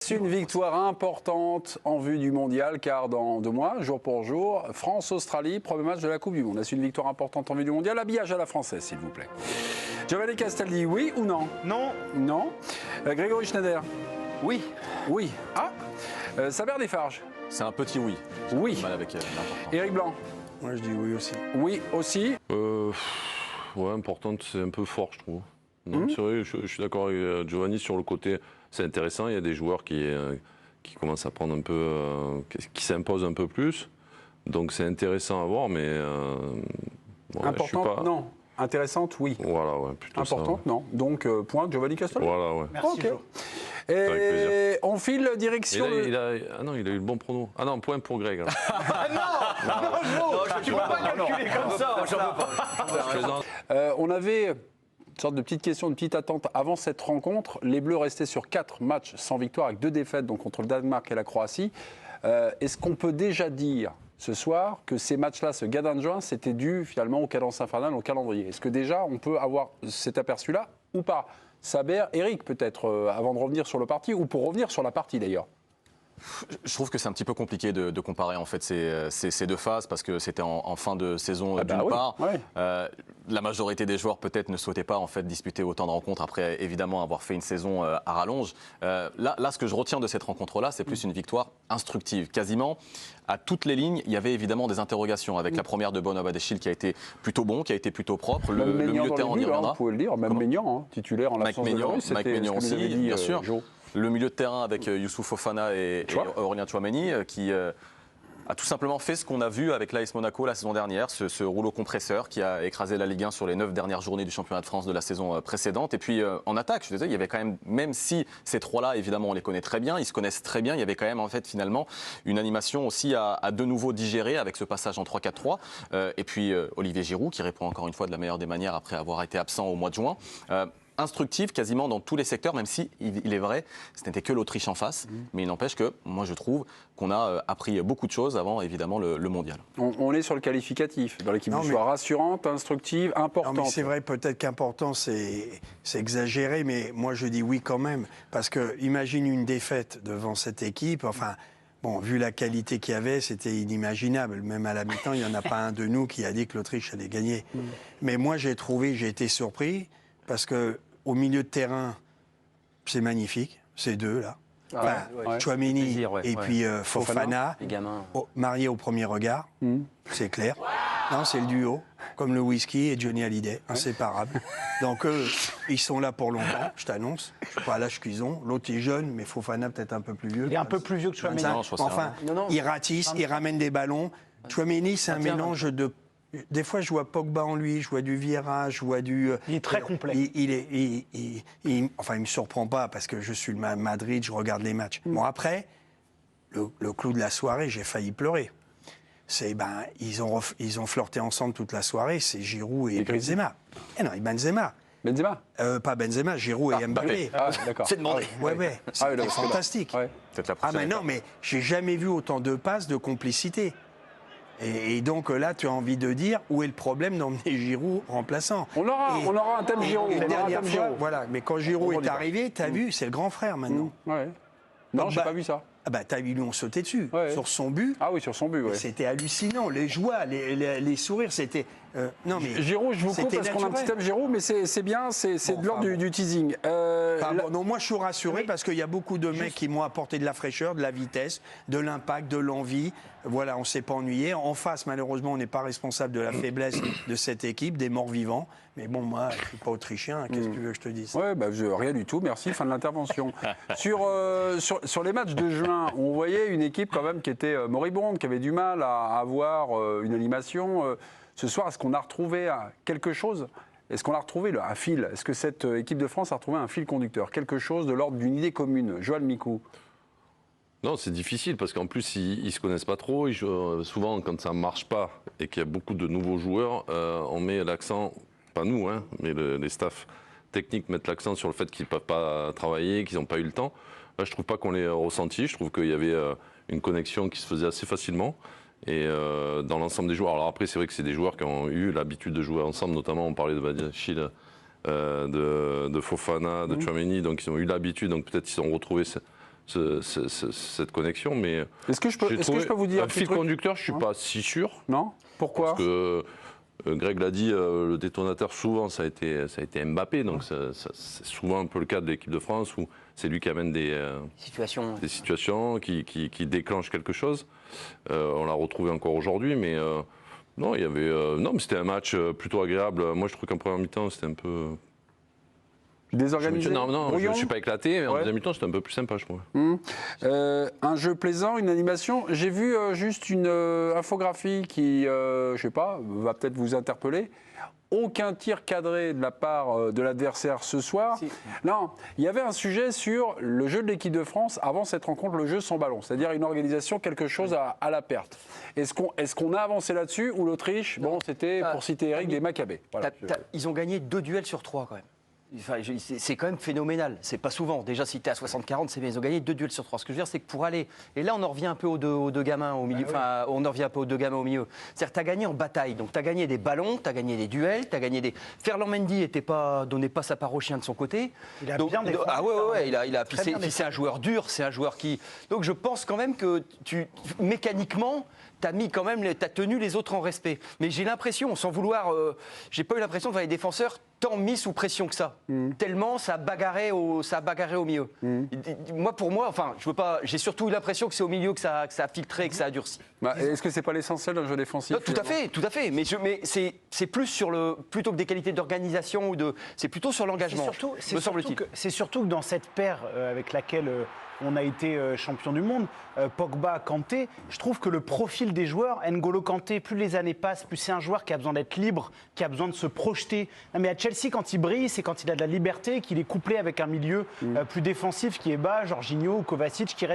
C'est une victoire importante en vue du mondial, car dans 2 mois, jour pour jour, France-Australie, premier match de la Coupe du Monde. C'est une victoire importante en vue du mondial. Habillage à la française, s'il vous plaît. Giovanni Castaldi, oui ou non? Non. Non. Grégory Schneider? Oui. Oui. Ah. Saber Defarge? C'est un petit oui. Oui. Mal avec l'important. Éric Blanc? Moi, je dis oui aussi. Oui aussi. Ouais, importante, c'est un peu fort, je trouve. Non, c'est vrai, je suis d'accord avec Giovanni sur le côté. C'est intéressant, il y a des joueurs qui commencent à prendre un peu, qui s'imposent un peu plus. Donc c'est intéressant à voir, mais ouais, Importante, je suis pas... non. Intéressante, oui. Voilà, ouais, plutôt Importante, ça, ouais. non. Donc, point Giovanni Castaldi. Voilà, ouais. Merci, Ok. Jo. Et on file direction. Ah non, il a eu le bon prono. Ah non, point pour Greg. Ah non, Jo, tu ne peux pas calculer comme ça. On avait une sorte de petite question, une petite attente avant cette rencontre. Les Bleus restaient sur 4 matchs sans victoire avec 2 défaites, donc contre le Danemark et la Croatie. Est-ce qu'on peut déjà dire ce soir que ces matchs-là, ce gadin de juin, c'était dû finalement aux cadences infernales, au calendrier? Est-ce que déjà on peut avoir cet aperçu-là ou pas? Saber, Eric peut-être, avant de revenir sur le parti, ou pour revenir sur la partie d'ailleurs. Je trouve que c'est un petit peu compliqué de comparer en fait ces deux phases parce que c'était en fin de saison d'une part. Ouais. La majorité des joueurs peut-être ne souhaitaient pas en fait disputer autant de rencontres après évidemment avoir fait une saison à rallonge. Là, ce que je retiens de cette rencontre-là, c'est plus une victoire instructive. Quasiment à toutes les lignes, il y avait évidemment des interrogations avec la première de Bono Badiashile qui a été plutôt bon, qui a été plutôt propre. Le milieu de terrain, on y reviendra. Vous pouvez le dire, même Maignan, titulaire en l'absence de Lloris, Mike Maignan aussi, bien sûr. Joe. Le milieu de terrain avec Youssouf Fofana et Aurélien Tchouameni qui a tout simplement fait ce qu'on a vu avec l'AS Monaco la saison dernière, ce rouleau compresseur qui a écrasé la Ligue 1 sur les 9 dernières journées du championnat de France de la saison précédente. Et puis en attaque, je disais, il y avait quand même si ces trois-là, évidemment, on les connaît très bien, ils se connaissent très bien, il y avait quand même en fait finalement une animation aussi à de nouveau digérer avec ce passage en 3-4-3. Et puis Olivier Giroud qui répond encore une fois de la meilleure des manières après avoir été absent au mois de juin. Instructif quasiment dans tous les secteurs, même si il est vrai, ce n'était que l'Autriche en face, mais il n'empêche que moi je trouve qu'on a appris beaucoup de choses avant évidemment le mondial. On est sur le qualificatif, dans l'équipe du choix, rassurante, instructive, importante. Non, mais c'est vrai, peut-être qu'important c'est exagéré, mais moi je dis oui quand même, parce que imagine une défaite devant cette équipe, enfin... Bon, vu la qualité qu'il y avait, c'était inimaginable. Même à la mi-temps, il n'y en a pas un de nous qui a dit que l'Autriche allait gagner. Mais moi, j'ai été surpris, parce que au milieu de terrain, c'est magnifique, ces deux là. Tchouameni et puis Fofana, mariés au premier regard, c'est clair. Non, c'est le duo, comme le whisky et Johnny Hallyday, inséparables. Donc eux, ils sont là pour longtemps, je t'annonce. Je ne sais pas à l'âge qu'ils ont. L'autre est jeune, mais Fofana peut-être un peu plus vieux. Il est un peu plus vieux que Tchouameni. Enfin, il ratisse, il ramène des ballons. Tchouameni, c'est un mélange de... Des fois, je vois Pogba en lui, je vois du Vieira, je vois du... Il est très complet. Enfin, il me surprend pas parce que je suis le Madrid, je regarde les matchs. Bon, après, le clou de la soirée, j'ai failli pleurer. Ils ont flirté ensemble toute la soirée, c'est Giroud et Benzema. Eh non, Benzema. Benzema Pas Benzema, Giroud et Mbappé. Ah, d'accord. C'est demandé. Ouais. C'est fantastique. Ouais. Peut-être la Ah, prochaine mais non, étape. mais j'ai jamais vu autant de passes, de complicité. Et donc là, tu as envie de dire où est le problème d'emmener Giroud remplaçant. On aura un thème Giroud. Et on aura un dernière thème fois, Giroud. voilà. Mais quand Giroud est arrivé, tu as vu, c'est le grand frère maintenant. Ouais. Non, j'ai pas vu ça. Ah bah, ils lui ont sauté dessus. Ouais. Sur son but. Ah oui, sur son but, ouais. C'était hallucinant. Les joies, les sourires, c'était... non, mais Giroud, je vous coupe parce qu'on a un petit thème Giroud, mais c'est bien, c'est de l'ordre du teasing. non, moi je suis rassuré parce qu'il y a beaucoup de mecs qui m'ont apporté de la fraîcheur, de la vitesse, de l'impact, de l'envie. Voilà, on ne s'est pas ennuyé. En face, malheureusement, on n'est pas responsable de la faiblesse de cette équipe, des morts vivants. Mais bon, moi, je ne suis pas autrichien. Qu'est-ce que tu veux que je te dise? Ouais, rien du tout. Merci. Fin de l'intervention. sur les matchs de juin, on voyait une équipe quand même qui était moribonde, qui avait du mal à avoir une animation. Ce soir, est-ce qu'on a retrouvé quelque chose? Est-ce qu'on a retrouvé un fil? Est-ce que cette équipe de France a retrouvé un fil conducteur? Quelque chose de l'ordre d'une idée commune? Joël Micou. Non, c'est difficile parce qu'en plus, ils ne se connaissent pas trop. Souvent, quand ça ne marche pas et qu'il y a beaucoup de nouveaux joueurs, on met l'accent, pas nous, hein, mais les staffs techniques mettent l'accent sur le fait qu'ils ne peuvent pas travailler, qu'ils n'ont pas eu le temps. Là, je ne trouve pas qu'on l'ait ressenti. Je trouve qu'il y avait une connexion qui se faisait assez facilement. Et dans l'ensemble des joueurs. Alors après, c'est vrai que c'est des joueurs qui ont eu l'habitude de jouer ensemble, notamment on parlait de Badiashile, de Fofana, de Tchouameni, donc ils ont eu l'habitude, donc peut-être ils ont retrouvé cette connexion. Mais est-ce que je peux vous dire un fil conducteur, je ne suis pas si sûr. Non. Pourquoi? Parce que Greg l'a dit, le détonateur souvent ça a été Mbappé, donc c'est souvent un peu le cas de l'équipe de France où c'est lui qui amène des situations qui déclenchent quelque chose. On l'a retrouvé encore aujourd'hui, mais non, mais c'était un match plutôt agréable. Moi, je trouve qu'en première mi-temps, c'était un peu désorganisé. Non, je ne suis pas éclaté, mais en deuxième mi-temps, c'était un peu plus sympa, je trouve. Un jeu plaisant, une animation. J'ai vu juste une infographie qui, je sais pas, va peut-être vous interpeller. Aucun tir cadré de la part de l'adversaire ce soir. Si. Non, il y avait un sujet sur le jeu de l'équipe de France avant cette rencontre, le jeu sans ballon, c'est-à-dire une organisation, quelque chose à la perte. Est-ce qu'on a avancé là-dessus ou l'Autriche, bon, c'était, pour citer Eric, des Maccabées. Voilà. Ils ont gagné 2 duels sur 3 quand même. Enfin, c'est quand même phénoménal. C'est pas souvent. Déjà, si tu es à 60-40, c'est bien. Ils ont gagné 2 duels sur 3. Ce que je veux dire, c'est que pour aller. Et là, on en revient un peu aux deux gamins au milieu. Enfin, on en revient un peu aux 2 gamins au milieu. C'est-à-dire, tu as gagné en bataille. Donc, tu as gagné des ballons, tu as gagné des duels, tu as gagné des. Ferland Mendy donnait pas sa part au chien de son côté. Il a bien défendu. Ah ouais, il a. Puis c'est un joueur dur, c'est un joueur qui. Donc, je pense quand même que mécaniquement. T'as tenu les autres en respect. Mais j'ai l'impression, sans vouloir, j'ai pas eu l'impression que les défenseurs tant mis sous pression que ça. Tellement ça a bagarré au milieu. Pour moi, enfin, je veux pas. J'ai surtout eu l'impression que c'est au milieu que ça a filtré, que ça a durci. Est-ce que c'est pas l'essentiel d'un jeu défensif? Non, tout à fait. Mais c'est plus sur plutôt que des qualités d'organisation c'est plutôt sur l'engagement. Me semble-t-il. C'est surtout que dans cette paire avec laquelle on a été champion du monde, Pogba, Kanté, je trouve que le profil des joueurs, N'Golo Kanté, plus les années passent, plus c'est un joueur qui a besoin d'être libre, qui a besoin de se projeter. Non, mais à Chelsea, quand il brille, c'est quand il a de la liberté, qu'il est couplé avec un milieu plus défensif qui est bas, Jorginho ou Kovacic qui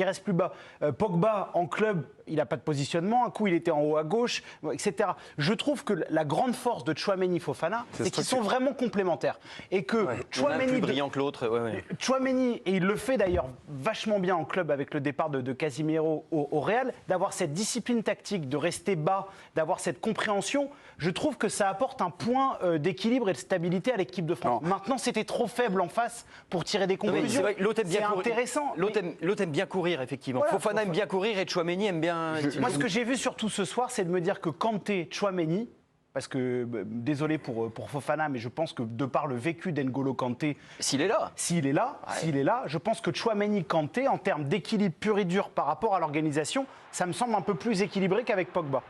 reste plus bas. Pogba, en club, il n'a pas de positionnement, un coup il était en haut à gauche, etc. Je trouve que la grande force de Tchouaméni Fofana, c'est qu'ils sont vraiment complémentaires. Et que Tchouaméni, plus brillant que l'autre. Tchouaméni, et il le fait d'ailleurs vachement bien en club avec le départ de Casemiro au Real, d'avoir cette discipline tactique, de rester bas, d'avoir cette compréhension, je trouve que ça apporte un point d'équilibre et de stabilité à l'équipe de France. Maintenant, c'était trop faible en face pour tirer des conclusions. C'est intéressant. L'autre aime bien courir, effectivement. Voilà, Fofana aime bien courir et Tchouaméni aime bien... Moi, ce que j'ai vu surtout ce soir, c'est de me dire que Kanté, Tchouaméni, parce que, désolé pour Fofana, mais je pense que de par le vécu d'N'Golo Kanté... S'il est là, je pense que Tchouaméni Kanté, en termes d'équilibre pur et dur par rapport à l'organisation, ça me semble un peu plus équilibré qu'avec Pogba.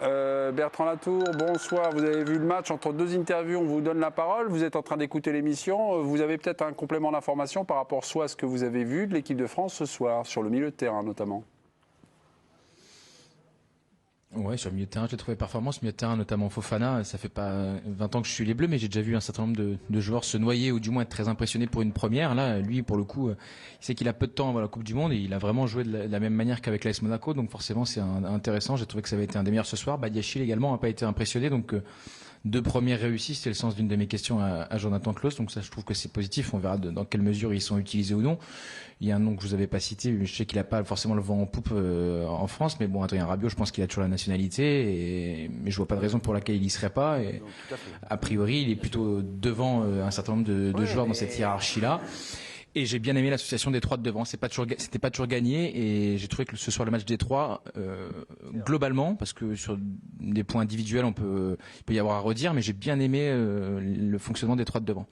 Bertrand Latour, bonsoir. Vous avez vu le match entre 2 interviews, on vous donne la parole. Vous êtes en train d'écouter l'émission. Vous avez peut-être un complément d'information par rapport soit à ce que vous avez vu de l'équipe de France ce soir, sur le milieu de terrain notamment. Ouais, sur le milieu de terrain, j'ai trouvé performance. Milieu de terrain, notamment Fofana, ça fait pas 20 ans que je suis les Bleus, mais j'ai déjà vu un certain nombre de joueurs se noyer ou du moins être très impressionnés pour une première. Là, lui, pour le coup, il sait qu'il a peu de temps avant la Coupe du Monde et il a vraiment joué de la même manière qu'avec l'AS Monaco. Donc forcément, c'est intéressant. J'ai trouvé que ça avait été un des meilleurs ce soir. Badiachil également n'a pas été impressionné. Donc 2 premières réussies, c'était le sens d'une de mes questions à Jonathan Claus. Donc ça, je trouve que c'est positif. On verra dans quelle mesure ils sont utilisés ou non. Il y a un nom que je vous avais pas cité, je sais qu'il n'a pas forcément le vent en poupe en France, mais bon, Adrien Rabiot, je pense qu'il a toujours la nationalité, mais je vois pas de raison pour laquelle il y serait pas. Et a priori, il est plutôt devant un certain nombre de joueurs dans cette hiérarchie-là. Et j'ai bien aimé l'association des 3 de devant. C'était pas toujours gagné, et j'ai trouvé que ce soir le match des 3, globalement, parce que sur des points individuels, il peut y avoir à redire, mais j'ai bien aimé le fonctionnement des 3 de devant.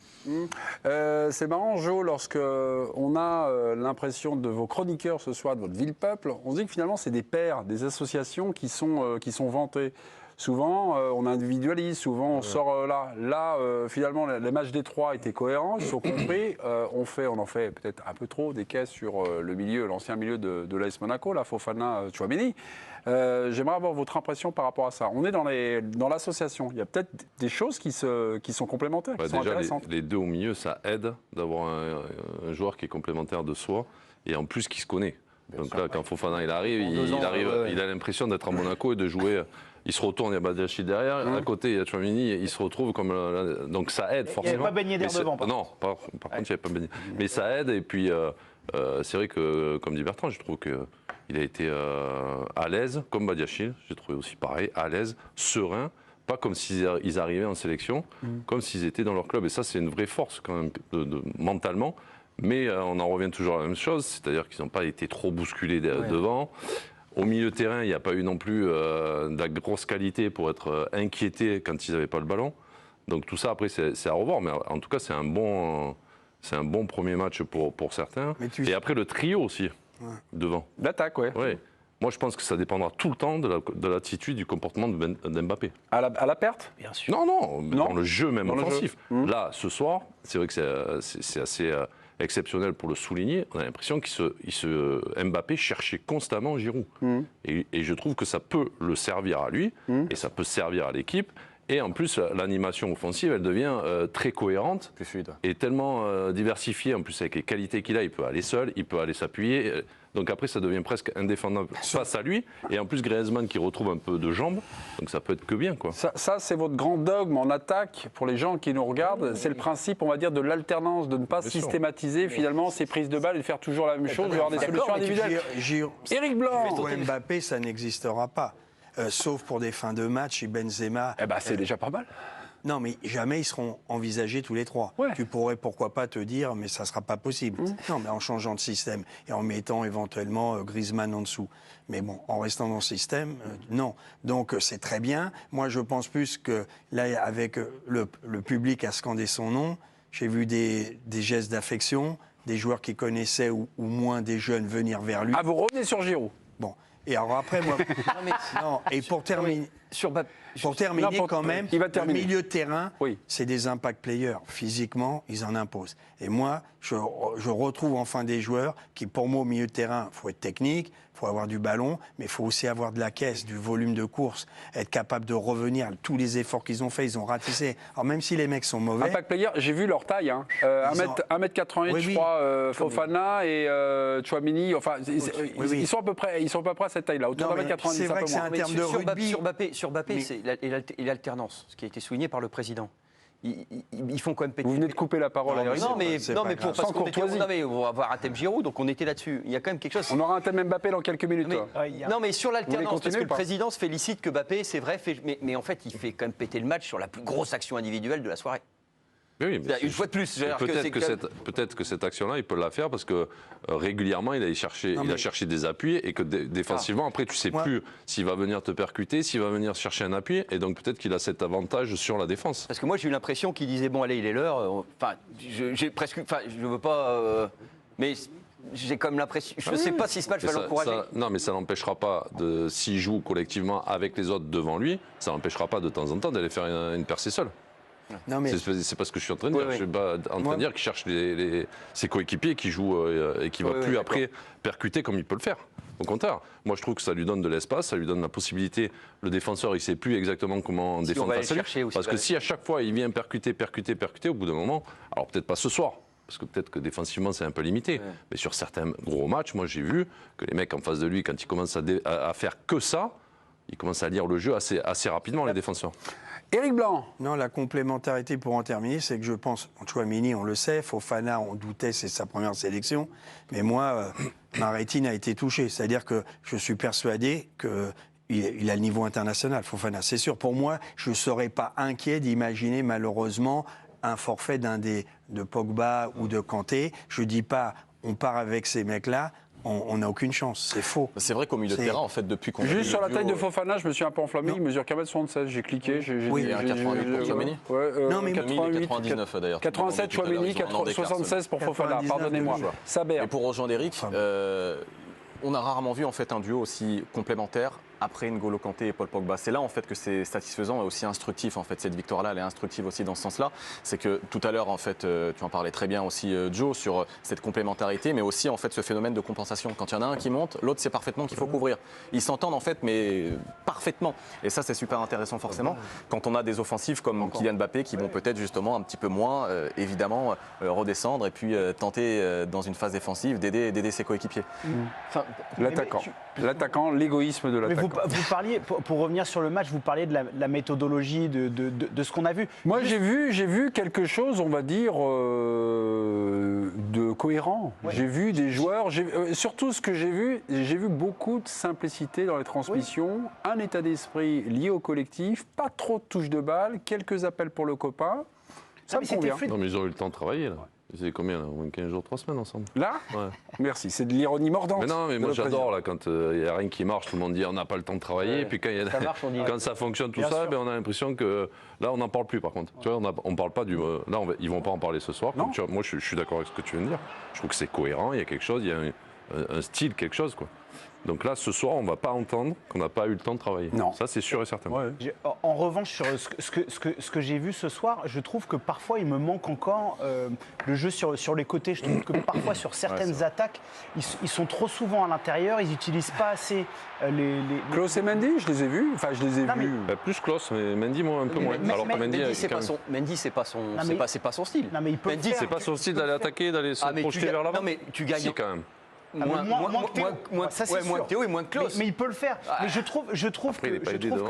C'est marrant, Jo, lorsque on a l'impression de vos chroniqueurs ce soir, de votre ville-peuple, on se dit que finalement c'est des pairs, des associations qui sont vantées. Souvent, on individualise, souvent on sort là. Là, finalement, les matchs des 3 étaient cohérents, ils sont compris. On en fait peut-être un peu trop des caisses sur le milieu, l'ancien milieu de l'AS Monaco, la Fofana, Tchouaméni. J'aimerais avoir votre impression par rapport à ça. On est dans l'association. Il y a peut-être des choses qui sont complémentaires, qui sont déjà, intéressantes. Les 2 au milieu, ça aide d'avoir un joueur qui est complémentaire de soi et en plus qui se connaît. Donc là, quand Fofana il arrive, il a l'impression d'être à Monaco et de jouer. Il se retourne, il y a Badiachil derrière. À côté, il y a Tchouaméni, il se retrouve comme... donc ça aide forcément. Il n'y avait pas baigné d'air devant. Non, par contre, il n'y avait pas baigné. Mais ça aide, et puis c'est vrai que, comme dit Bertrand, je trouve qu'il a été à l'aise, comme Badiachil, j'ai trouvé aussi pareil, à l'aise, serein, pas comme s'ils arrivaient en sélection, comme s'ils étaient dans leur club. Et ça, c'est une vraie force quand même, mentalement. Mais on en revient toujours à la même chose, c'est-à-dire qu'ils n'ont pas été trop bousculés devant. Au milieu de terrain, il n'y a pas eu non plus de la grosse qualité pour être inquiété quand ils n'avaient pas le ballon. Donc tout ça, après, c'est à revoir. Mais en tout cas, c'est un bon premier match pour certains. Et après, le trio aussi, devant. L'attaque, ouais. Ouais. Moi, je pense que ça dépendra tout le temps de l'attitude, du comportement d'Mbappé. À la perte? Bien sûr. Non, dans le jeu même Dans le offensif. jeu. Là, ce soir, c'est vrai que c'est assez exceptionnel pour le souligner. On a l'impression Mbappé cherchait constamment Giroud. Et je trouve que ça peut le servir à lui et ça peut servir à l'équipe. Et en plus, l'animation offensive, elle devient très cohérente Plus fluide. et tellement diversifiée. En plus, avec les qualités qu'il a, il peut aller seul, il peut aller s'appuyer. Donc après, ça devient presque indéfendable face à lui. Et en plus, Griezmann qui retrouve un peu de jambes. Donc ça peut être que bien, quoi. Ça, c'est votre grand dogme en attaque pour les gens qui nous regardent. C'est le principe, on va dire, de l'alternance, de ne pas systématiser finalement ces prises de balles et de faire toujours la même chose, d'avoir des solutions individuelles. Éric Blanc. Pour Mbappé, ça n'existera pas. Sauf pour des fins de match et Benzema. Eh ben, c'est déjà pas mal. Non, mais jamais ils seront envisagés tous les trois. Ouais. Tu pourrais, pourquoi pas, te dire, mais ça ne sera pas possible. Non, mais en changeant de système et en mettant éventuellement Griezmann en dessous. Mais bon, en restant dans le système, non. Donc c'est très bien. Moi, je pense plus que là, avec le public a scandé son nom, j'ai vu des gestes d'affection, des joueurs qui connaissaient ou moins des jeunes venir vers lui. Ah, vous revenez sur Giroud. Bon. Et alors après, moi... non, et pour terminer... quand même, le milieu de terrain, c'est des impact players. Physiquement, ils en imposent. Et moi, je retrouve enfin des joueurs qui, pour moi, au milieu de terrain, il faut être technique, il faut avoir du ballon, mais il faut aussi avoir de la caisse, du volume de course, être capable de revenir. Tous les efforts qu'ils ont faits, ils ont ratissé. Alors même si les mecs sont mauvais... Impact player, j'ai vu leur taille. 1m88, je crois, Fofana et Tchouaméni. Enfin, ils sont à peu près à cette taille-là, autour de 1m90. C'est vrai que c'est un terme de rugby. Sur Mbappé, c'est l'alternance, ce qui a été souligné par le président. Ils font quand même péter. Vous venez de couper la parole à Eric. Non, mais parce qu'on va avoir un thème Giroud, donc on était là-dessus. Il y a quand même quelque chose. On aura un thème Mbappé dans quelques minutes. Non, mais sur l'alternance, parce que le ou pas président se félicite que Mbappé, c'est vrai, mais en fait, il fait quand même péter le match sur la plus grosse action individuelle de la soirée. Oui, mais une fois de plus. Peut-être que cette action-là, il peut la faire parce que régulièrement, il a cherché des appuis et que défensivement, après, tu ne sais plus s'il va venir te percuter, s'il va venir chercher un appui. Et donc, peut-être qu'il a cet avantage sur la défense. Parce que moi, j'ai eu l'impression qu'il disait bon, allez, il est l'heure. Enfin, j'ai presque. Enfin, je ne veux pas. Mais. J'ai comme l'impression. Je ne sais pas si ce match va l'encourager. Non, mais ça n'empêchera pas, s'il joue collectivement avec les autres devant lui, ça n'empêchera pas de temps en temps d'aller faire une percée seule. C'est pas ce que je suis en train de dire. Je suis pas en train de dire qu'il cherche ses coéquipiers qui jouent et qui ne va plus après percuter comme il peut le faire. Au contraire, moi je trouve que ça lui donne de l'espace, ça lui donne la possibilité. Le défenseur, il ne sait plus exactement comment défendre face à lui. Parce que si à chaque fois il vient percuter, au bout d'un moment, alors peut-être pas ce soir, parce que peut-être que défensivement c'est un peu limité, mais sur certains gros matchs, moi j'ai vu que les mecs en face de lui, quand ils commencent à faire que ça, ils commencent à lire le jeu assez rapidement, les défenseurs. Éric Blanc. Non, la complémentarité pour en terminer, c'est que je pense, Tchouaméni, on le sait, Fofana, on doutait, c'est sa première sélection, mais moi, ma rétine a été touchée. C'est-à-dire que je suis persuadé qu'il a le niveau international, Fofana, c'est sûr. Pour moi, je ne serais pas inquiet d'imaginer malheureusement un forfait de Pogba ou de Kanté. Je ne dis pas, on part avec ces mecs-là. On n'a aucune chance, c'est faux. C'est vrai qu'au milieu de terrain, en fait, depuis qu'on... Juste sur la taille de Fofana, je me suis un peu enflammé, il mesure 1m76, j'ai cliqué. Oui, il y a un 88 pour Tchouaméni. Non, mais 99 d'ailleurs. 87 Tchouaméni, 76 pour Fofana, pardonnez-moi. Saber. Et pour rejoindre Eric, on a rarement vu en fait un duo aussi complémentaire après N'Golo Kanté et Paul Pogba. C'est là en fait que c'est satisfaisant et aussi instructif en fait. Cette victoire-là, elle est instructive aussi dans ce sens-là. C'est que tout à l'heure en fait, tu en parlais très bien aussi Joe sur cette complémentarité, mais aussi en fait ce phénomène de compensation. Quand il y en a un qui monte, l'autre sait parfaitement qu'il faut couvrir. Ils s'entendent en fait, mais parfaitement. Et ça c'est super intéressant forcément quand on a des offensives comme Kylian Mbappé qui vont peut-être justement un petit peu moins évidemment redescendre et puis tenter dans une phase défensive d'aider ses coéquipiers. Enfin, l'attaquant, l'égoïsme de l'attaquant. Vous parliez, pour revenir sur le match, vous parliez de la méthodologie, de ce qu'on a vu. Moi, j'ai vu quelque chose, on va dire, de cohérent. Ouais. J'ai vu des joueurs, surtout ce que j'ai vu beaucoup de simplicité dans les transmissions, un état d'esprit lié au collectif, pas trop de touches de balle, quelques appels pour le copain. Ça me convient. Non, mais ils ont eu le temps de travailler, là. C'est combien là? Au moins 15 jours, 3 semaines ensemble. Là Ouais. Merci, c'est de l'ironie mordante. Mais non, mais de moi notre j'adore président. là quand il n'y a rien qui marche, tout le monde dit on n'a pas le temps de travailler. Et puis quand, Ça marche, on dit. quand ça fonctionne tout Bien ça, sûr. ben, on a l'impression que là on n'en parle plus par contre. Tu vois, on parle pas du. Là ils vont pas en parler ce soir. Non. Tu vois, moi je suis d'accord avec ce que tu viens de dire. Je trouve que c'est cohérent, il y a quelque chose, il y a un style, quelque chose quoi. Donc là ce soir on va pas entendre qu'on n'a pas eu le temps de travailler. Non. Ça c'est sûr et certain. Ouais. En revanche, sur ce que j'ai vu ce soir, je trouve que parfois il me manque encore le jeu sur les côtés. Je trouve que parfois sur certaines attaques, ils sont trop souvent à l'intérieur, ils n'utilisent pas assez les. Klose et Mendy, je les ai vus. Enfin, je les ai Non, mais- vus. Plus Klose, mais Mendy moi un peu moins. mais- Alors que Mendy, Mendy, c'est quand pas même- son. Mendy, c'est pas son. Non, mais- C'est pas son style. Non, mais il peut le Mendy, faire. c'est pas son style d'aller attaquer, d'aller se Ah, mais tu projeter gagnes- vers l'avant. Non, mais tu gagnes. Si quand même. Moins que Théo. moins- Ça, c'est ouais, moins sûr. que Théo et moins que Klose. Mais il peut le faire. Mais je trouve Après, il est pas aidé devant,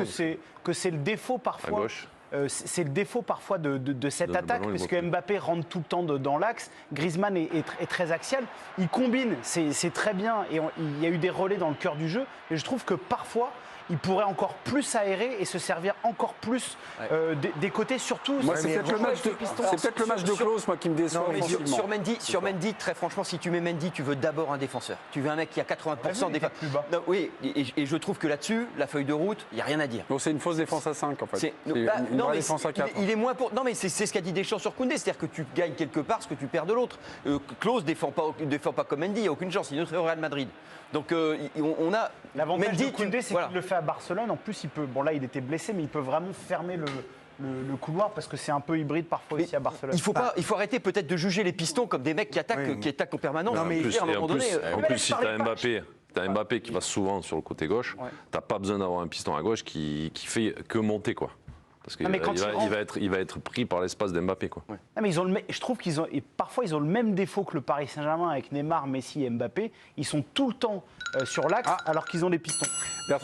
que c'est le défaut À parfois. gauche. C'est le défaut parfois de cette Le attaque, ballon, il parce voit que Mbappé rentre tout le temps dans l'axe, Griezmann est très axial, il combine, c'est très bien, et il y a eu des relais dans le cœur du jeu, et je trouve que parfois, il pourrait encore plus aérer et se servir encore plus des côtés, surtout. Moi, sur- c'est peut-être le match de Klose, moi, qui me déçoit. Non, mais offensivement. sur Mendy, très franchement, si tu mets Mendy, tu veux d'abord un défenseur. Tu veux un mec qui a 80% il des tape plus bas. Non, oui, et je trouve que là-dessus, la feuille de route, il n'y a rien à dire. Donc c'est une fausse défense à 5, en fait. C'est- C'est bah, une non, vraie mais défense à 4. il est moins pour. Non, mais c'est ce qu'a dit Deschamps sur Koundé, c'est-à-dire que tu gagnes quelque part ce que tu perds de l'autre. Klose défend pas comme Mendy, il n'y a aucune chance, il est au Real Madrid. Donc on a. L'avantage Mendy, de Koundé, c'est voilà. qu'il le fait à Barcelone. En plus, il peut. Bon, là, il était blessé, mais il peut vraiment fermer le couloir parce que c'est un peu hybride parfois Mais ici à Barcelone. il faut arrêter peut-être de juger les pistons comme des mecs qui attaquent, Oui. qui attaquent en permanence. Non, mais Je veux dire, à un moment donné, en mais plus, je si tu parlais as pas- Mbappé, t'as Mbappé qui va souvent sur le côté gauche, t'as pas besoin d'avoir un piston à gauche qui fait que monter quoi. Parce qu'il Ah, mais quand il va être pris par l'espace d'Mbappé quoi. Non, mais je trouve qu'ils ont, et parfois ils ont le même défaut que le Paris Saint-Germain avec Neymar, Messi et Mbappé. Ils sont tout le temps sur l'axe alors qu'ils ont des pistons.